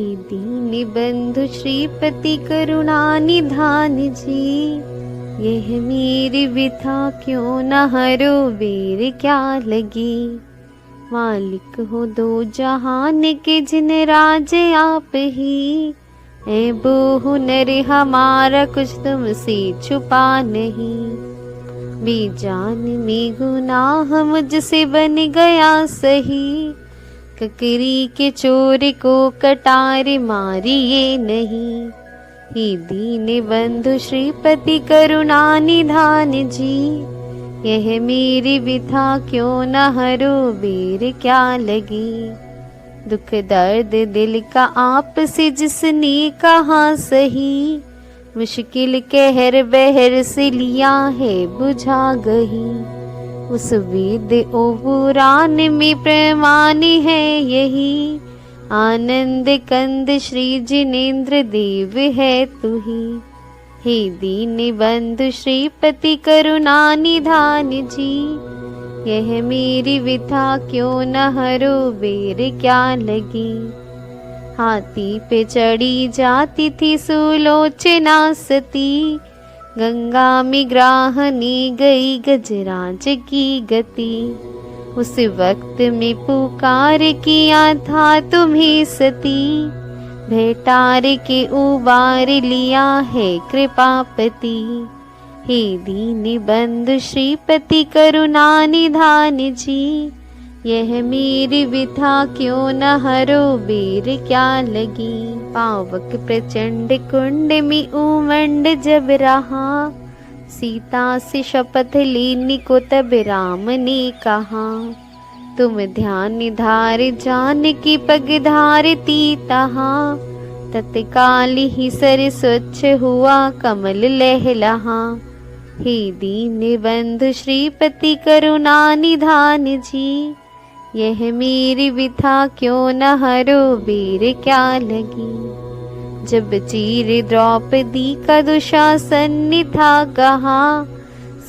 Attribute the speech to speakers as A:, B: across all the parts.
A: हे दीन बंधु श्रीपति करुणा निधान जी, यह मेरी विथा क्यों न हरो बेर क्या लगी। मालिक हो दो जहान के जिन राज आप ही, ऐ वो हुनर हमारा कुछ तुमसे छुपा नहीं। बेजान में गुनाह मुझसे बन गया सही, ककरी के चोर को कटार मारिए नहीं। हे दीन बंधु श्रीपति करुणा निधान जी, यह मेरी विथा क्यों न हरो बेर क्या लगी। दुख दर्द दिल का आप से जिसने कहा सही, मुश्किल कहर बहर से लिया है बुझा गही। उस वेद ओ पुराण में प्रमाण है यही, आनंद कंद श्री जिनेन्द्र देव है तुही। हे दीन बंधु श्रीपति करुणा निधान जी, यह मेरी विथा क्यों न हरो बेर क्या लगी। हाथी पे चढ़ी जाती थी सुलोचना सती, गंगा में ग्राहनी गई गजराज की गति। उस वक्त में पुकार किया था तुम्हें सती, भेटार के उबार लिया है कृपापति। हे दीन बंधु श्रीपति करुणा निधान जी, यह मेरी विथा क्यों न हरो बेर क्या लगी। पावक प्रचंड कुंड में उमंड जब रहा, सीता से शपथ लेने को तब राम ने कहा। तुम ध्यान धार जान की पग धारती तहा, तत्काल ही सर स्वच्छ हुआ कमल लहलहा। हे दीन बंधु श्रीपति करुणा निधान जी, यह मेरी विथा क्यों न हरो बेर क्या लगी। जब चीर द्रौपदी का दुशासन ने था कहा,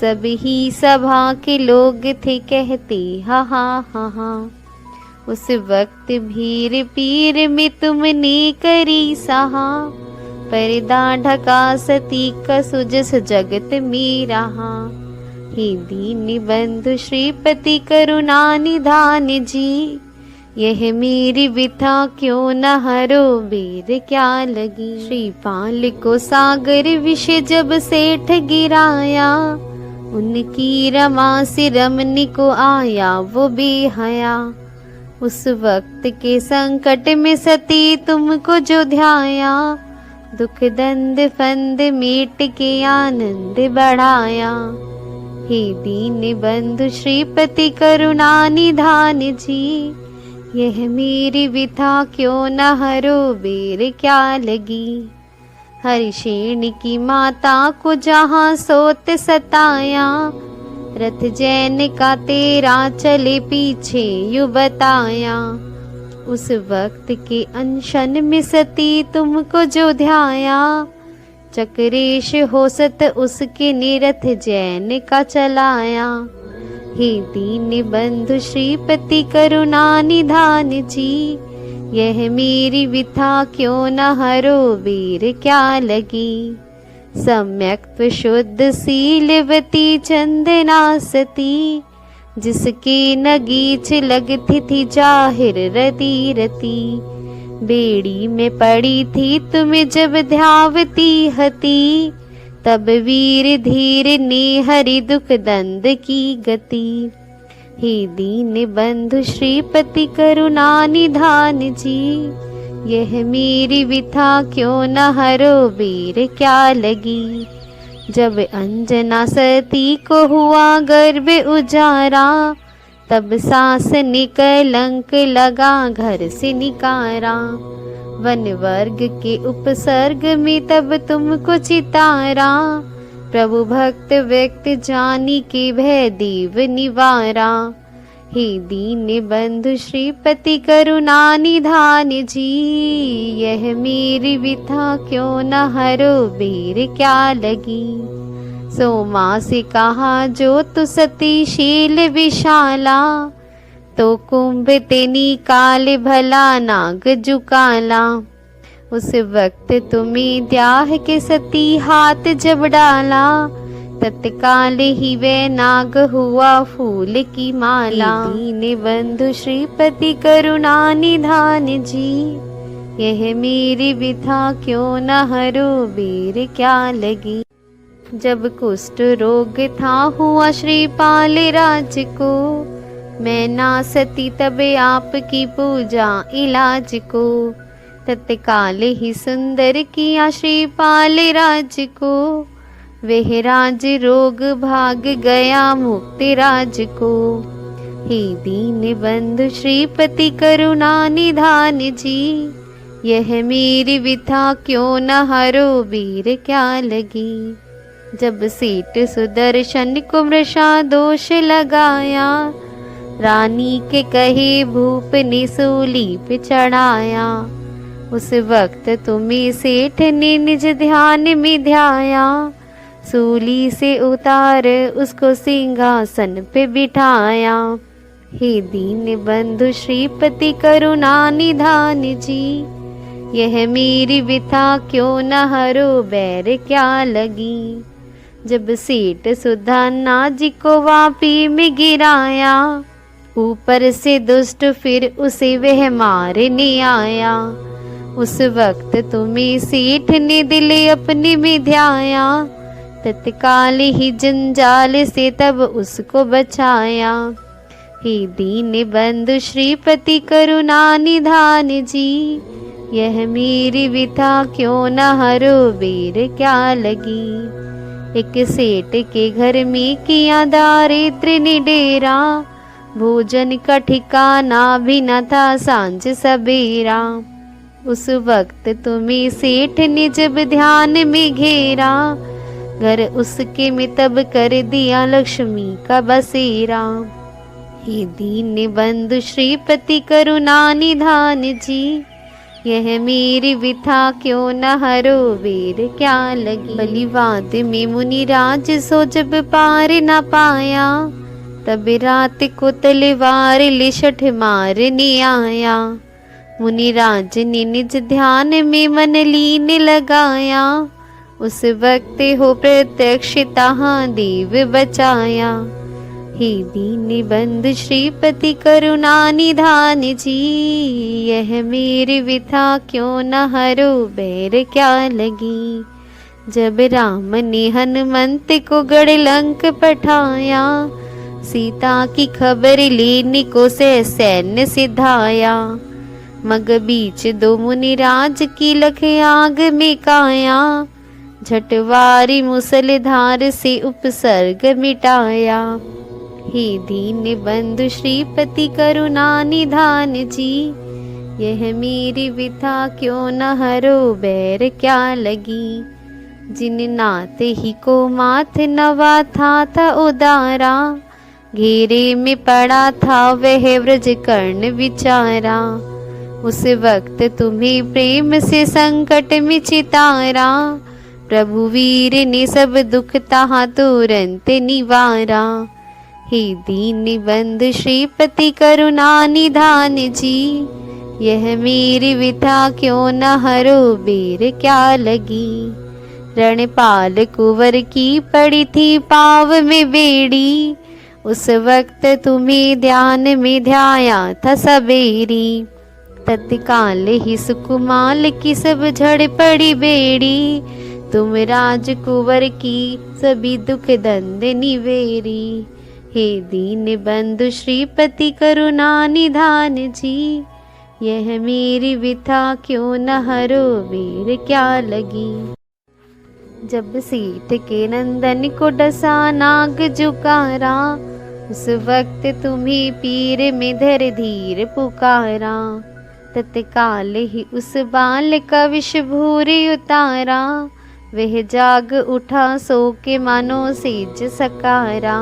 A: सब ही सभा के लोग थे कहते हा हा हा हा। उस वक्त भीर पीर में तुमने करी सहा, पर्दा ढका सती का सुजस जगत में रहा। हे दीन बंधु श्रीपति करुणा निधान जी, यह मेरी विथा क्यों न हरो बेर क्या लगी। श्रीपाल को सागर विष जब सेठ गिराया, उनकी रमा से रमनी को आया वो बेहया। उस वक्त के संकट में सती तुमको जो ध्याया, दुख दंद फंद मेट के आनंद बढ़ाया। हे दीन बंधु श्रीपति करुणा निधान जी, यह मेरी विथा क्यों न हरो बेर क्या लगी। हरिशेन की माता को जहाँ सोत सताया, रथ जैन का तेरा चले पीछे यू बताया। उस वक्त के अनशन में सती तुमको जो ध्याया, चक्रेश हो सत उसके निरथ जैन का चलाया। हे दीन बंधु श्रीपति करुणा निधान जी, यह मेरी विथा क्यों न हरो बेर क्या लगी। सम्यक शुद्ध शीलवती चंदना सती, जिसके नगीच लगती थी जाहिर रती रती। बेड़ी में पड़ी थी तुम्हें जब ध्यावती हती, तब वीर धीर ने हरि दुख दंद की गति। हे दीन बंधु श्रीपति करुणा निधान जी, यह मेरी विथा क्यों न हरो बेर क्या लगी। जब अंजना सती को हुआ गर्भ उजारा, तब सास ने कलंक लगा घर से निकारा। वन वर्ग के उपसर्ग में तब तुमको चितारा, प्रभु भक्त व्यक्त जानी के भय देव निवारा। हे दीन बंधु श्रीपति करुणा निधान जी, यह मेरी विथा क्यों न हरो बेर क्या लगी। सोमा से कहा जो तु सती शील विशाला, तो कुंभ तेनी काल भला नाग जुकाला। उस वक्त तुम्हें द्याह के सती हाथ जब डाला, तत्काल ही वे नाग हुआ फूल की माला। दीन बंधु श्रीपति करुणा निधान जी, यह मेरी विधा क्यों न हरो बेर क्या लगी। जब कुष्ठ रोग था हुआ श्रीपाल राज को, मैं ना सती तब आपकी पूजा इलाज को। तत्काल ही सुंदर किया श्रीपाल राज को, वह राज रोग भाग गया मुक्ति राज को। हे दीन बंधु श्रीपति करुणा निधान जी, यह मेरी विधा क्यों न हरो वीर क्या लगी। जब सेठ सुदर्शन को मृषा दोष लगाया, रानी के कहे भूप ने सूली पे चढ़ाया। उस वक्त तुम्हें सेठ ने निज ध्यान में ध्याया, सूली से उतार उसको सिंहासन पे बिठाया। हे दीन बंधु श्रीपति करुणा निधान जी, यह मेरी विधा क्यों न हरो बैर क्या लगी। जब सेठ सुधाना जी को वापी में गिराया, ऊपर से दुष्ट फिर उसे वह मारने आया। उस वक्त तुम्हें सेठ ने दिल अपने में ध्याया, तत्काल ही जंजाल से तब उसको बचाया। हे दीन बंधु श्रीपति करुणा निधान जी, यह मेरी विधा क्यों न हरो बेर क्या लगी। एक सेठ के घर में किया दारिद्र ने डेरा, भोजन का ठिकाना भी न था सांझ सबेरा। उस वक्त तुम्हें सेठ ने जब ध्यान में घेरा, घर उसके में तब कर दिया लक्ष्मी का बसेरा। हे दीन बंधु श्रीपति करुणा निधान जी, यह मेरी विधा क्यों न हरो वीर क्या लगी। बलिवाद में मुनिराज सो जब पार न पाया, तब रात को तलवार लिशठ मारने आया। मुनिराज ने निज ध्यान में मन लीन लगाया, उस वक्त हो प्रत्यक्ष तहाँ देव बचाया। हे दीन बंधु श्रीपति करुणा निधान जी, यह मेरी विधा क्यों न हरो बैर क्या लगी। जब राम ने हनुमंत को गढ़ लंक पठाया, सीता की खबर लेने को से सैन्य सिधाया। मग बीच दो मुनिराज की लख आग में काया, झटवारी मुसलधार से उपसर्ग मिटाया। हे दीन बंधु श्रीपति करुणा निधान जी, यह मेरी विधा क्यों न हरो बैर क्या लगी। जिन नाथ ही को माथ नवा था उदारा, घेरे में पड़ा था वह व्रज कर्ण विचारा। उस वक्त तुम्हें प्रेम से संकट में चितारा, प्रभु वीर ने सब दुख तहाँ तुरंत निवारा। हे दीन बंधु श्रीपति करुणा निधान जी, यह मेरी विधा क्यों न हरो बेर क्या लगी। रणपाल कुंवर की पड़ी थी पाव में बेड़ी, उस वक्त तुम्हें ध्यान में ध्याया था सबेरी। तत्काल ही सुकुमाल की सब झड़ पड़ी बेड़ी, तुम राजकुंवर की सभी दुख दंड निवेरी। हे दीन बंधु श्रीपति करुणा निधान जी, यह मेरी विधा क्यों न हरो वीर क्या लगी। जब सेठ के नंदन को डसा नाग जुकारा, उस वक्त तुम्हें पीर में धर धीर पुकारा। तत्काल ही उस बाल का विष भूरी उतारा, वह जाग उठा सो के मानो सेज सकारा।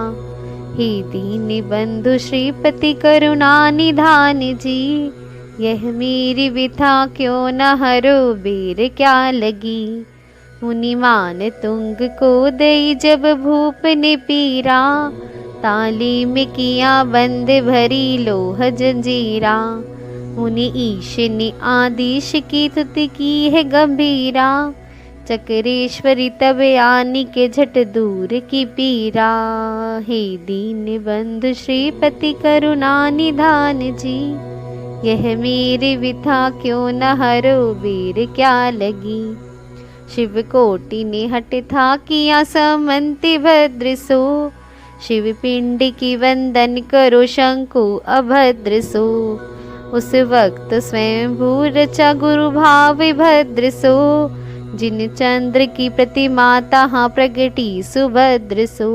A: हे दीन बंधु श्रीपति करुणा निधान जी, यह मेरी विधा क्यों न हरो बेर क्या लगी। मुनिमान तुंग को दई जब भूप ने पीरा, ताली में किया बंद भरी लोह जंजीरा। मुनि ईश ने आदेश की तुति की है गंभीरा, चक्रेश्वरी तब आनी के झट दूर की पीरा। हे दीन बंधु श्रीपति करुणा निधान जी, यह मेरी विथा क्यों न हरो वीर क्या लगी। शिव कोटि ने हट था किया समंति भद्र सो, शिव पिंड की वंदन करो शंकु अभद्र सो। उस वक्त स्वयं भू रचा गुरु भाव भद्र सो, जिन चंद्र की प्रतिमा तहाँ प्रगटी सुभद्र सो।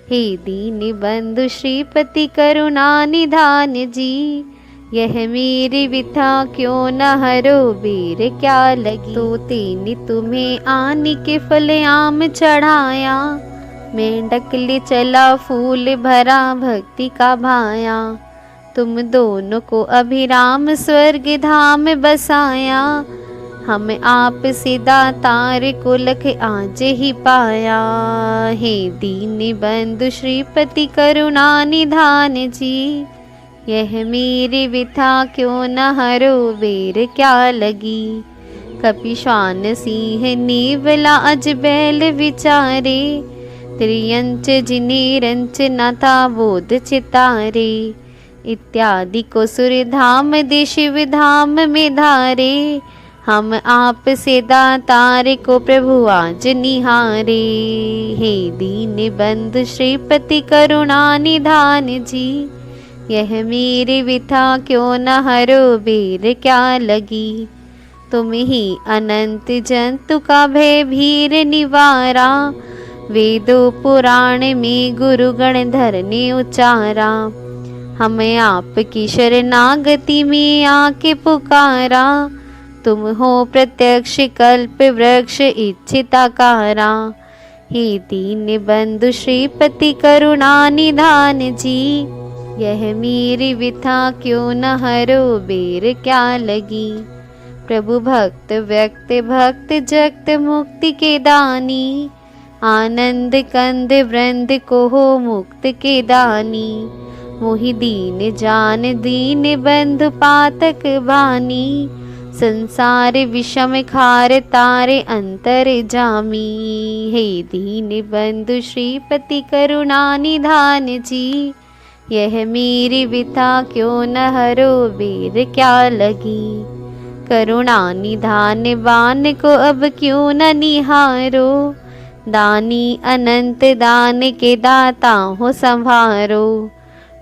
A: हे दीन बंधु श्रीपति करुणा निधान जी, यह मेरी विथा क्यों न हरो वीर क्या लगी। तो तेने तुम्हें आने के फल आम चढ़ाया, मेंढक ले चला फूल भरा भक्ति का भाया। तुम दोनों को अभिराम स्वर्ग धाम बसाया, हम आप से दातार को लख आज ही पाया। हे दीन बंधु श्रीपति करुणा निधान जी, यह मेरी विथा क्यों न हरो वीर क्या लगी। कपिश्वान सिंह नेवला अज बैल विचारे, त्रियंच जिने रंच न था बोध चितारे। इत्यादि को सुर धाम दे शिव धाम में धारे, हम आप से दातार को प्रभु आज निहारे। हे दीन बंधु श्रीपति करुणा निधान जी, यह मेरी विथा क्यों न हरो वीर क्या लगी। तुम ही अनंत जंतु का भय भीर निवारा, वेदों पुराण में गुरु गण धरने उचारा। हमें आपकी शरणागति में आके पुकारा, तुम हो प्रत्यक्ष कल्प वृक्ष इच्छिताकारा। हे दीन बंधु श्रीपति करुणा निधान जी, यह मेरी विथा क्यों न हरो वीर क्या लगी। प्रभु भक्त व्यक्त भक्त जगत मुक्ति के दानी, आनंद कंद वृंद को हो मुक्त के दानी। मोहि दीन जान दीन बंधु पातक बानी, संसार विषम खार तारे अंतर जामी। हे दीन बंधु श्रीपति करुणा निधान जी, यह मेरी विथा क्यों न हरो वीर क्या लगी। करुणा निधान बान को अब क्यों न निहारो, दानी अनंत दान के दाता हो संभारो।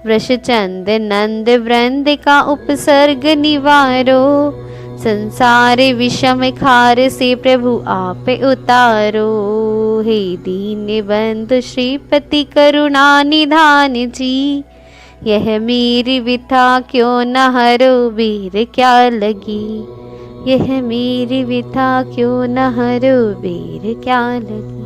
A: वृष चंद नंद वृंद का उपसर्ग निवारो, संसार विषम खार से प्रभु आप उतारो। हे दीन बंधु श्रीपति करुणा निधान जी, यह मेरी विथा क्यों न हरो वीर क्या लगी। यह मेरी विथा क्यों न हरो वीर क्या लगी।